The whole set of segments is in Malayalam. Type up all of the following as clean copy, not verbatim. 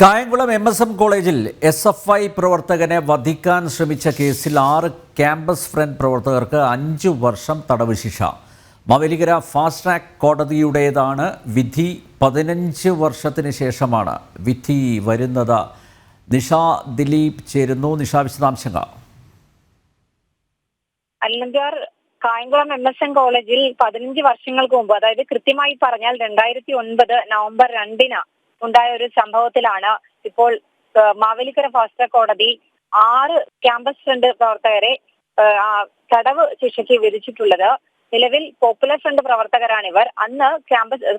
കായംകുളം MSM കോളേജിൽ SFI പ്രവർത്തകനെ വധിക്കാൻ ശ്രമിച്ച കേസിൽ 6 ക്യാമ്പസ് ഫ്രണ്ട് പ്രവർത്തകർക്ക് 5 വർഷം തടവ് ശിക്ഷ. മാവേലിക്കര ഫാസ്റ്റ് ട്രാക്ക് കോടതിയുടേതാണ് വിധി. 15 വർഷത്തിന് ശേഷമാണ് വിധി വരുന്നത്. നിഷ ദിലീപ് ചേരുന്നു. നിഷ, വിശദാംശങ്ങൾ. കായംകുളം MSM കോളേജിൽ 15 വർഷങ്ങൾക്ക് മുമ്പ്, അതായത് കൃത്യമായി പറഞ്ഞാൽ 2009 നവംബർ 2-ന് ഉണ്ടായ ഒരു സംഭവത്തിലാണ് ഇപ്പോൾ മാവേലിക്കര ഫാസ്റ്റ് ട്രാക്ക് കോടതി 6 ക്യാമ്പസ് ഫ്രണ്ട് പ്രവർത്തകരെ തടവ് ശിക്ഷയ്ക്ക് വിധിച്ചിട്ടുള്ളത്. നിലവിൽ പോപ്പുലർ ഫ്രണ്ട് പ്രവർത്തകരാണിവർ. അന്ന്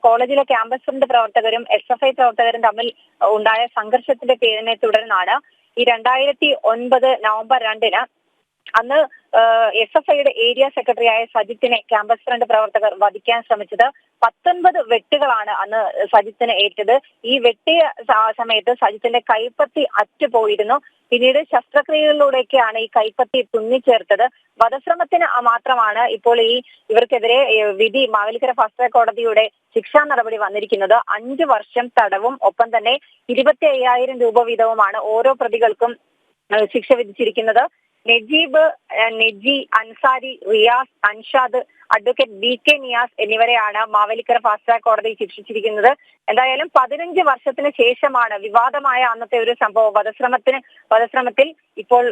കോളേജിലെ ക്യാമ്പസ് ഫ്രണ്ട് പ്രവർത്തകരും SFI പ്രവർത്തകരും തമ്മിൽ ഉണ്ടായ സംഘർഷത്തിന്റെ പേരിനെ തുടർന്നാണ് ഈ 2009 നവംബർ 2-ന് അന്ന് SFIയുടെ ഏരിയ സെക്രട്ടറിയായ സജിത്തിനെ ക്യാമ്പസ് ഫ്രണ്ട് പ്രവർത്തകർ വധിക്കാൻ ശ്രമിച്ചത്. 19 വെട്ടുകളാണ് അന്ന് സജിത്തിന് ഏറ്റത്. ഈ വെട്ടിയ സമയത്ത് സജിത്തിന്റെ കൈപ്പത്തി അറ്റുപോയിരുന്നു. പിന്നീട് ശസ്ത്രക്രിയകളിലൂടെയൊക്കെയാണ് ഈ കൈപ്പത്തി തുന്നിച്ചേർത്തത്. വധശ്രമത്തിന് മാത്രമാണ് ഇപ്പോൾ ഇവർക്കെതിരെ വിധി മാവേലിക്കര ഫാസ്റ്റ് ട്രാക്ക് കോടതിയുടെ ശിക്ഷാ നടപടി വന്നിരിക്കുന്നത്. 5 വർഷം തടവും ഒപ്പം തന്നെ 25,000 രൂപ വീതവുമാണ് ഓരോ പ്രതികൾക്കും ശിക്ഷ വിധിച്ചിരിക്കുന്നത്. നജീബ്, നജി, അൻസാരി, റിയാസ്, അൻഷാദ്, അഡ്വക്കേറ്റ് BK നിയാസ് എന്നിവരെയാണ് മാവേലിക്കര ഫാസ്റ്റ് ട്രാക്ക് കോടതി ശിക്ഷിച്ചിരിക്കുന്നത്. എന്തായാലും 15 വർഷത്തിന് ശേഷമാണ് വിവാദമായ അന്നത്തെ ഒരു സംഭവം വധശ്രമത്തിൽ ഇപ്പോൾ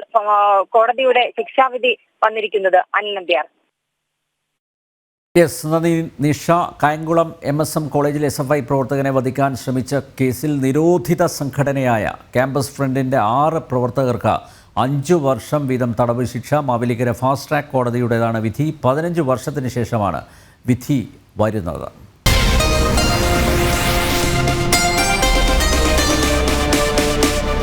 കോടതിയുടെ ശിക്ഷാവിധി വന്നിരിക്കുന്നത്. അനിൽ നമ്പ്യാർ. നന്ദി നിഷ. കായംകുളം MSM കോളേജിൽ SFI പ്രവർത്തകനെ വധിക്കാൻ ശ്രമിച്ച കേസിൽ നിരോധിത സംഘടനയായ ക്യാമ്പസ് ഫ്രണ്ടിന്റെ 6 പ്രവർത്തകർക്ക് 5 വർഷം വീതം തടവ് ശിക്ഷ. മാവേലിക്കര ഫാസ്റ്റ് ട്രാക്ക് കോടതിയുടേതാണ് വിധി. 15 വർഷത്തിന് ശേഷമാണ് വിധി വരുന്നത്.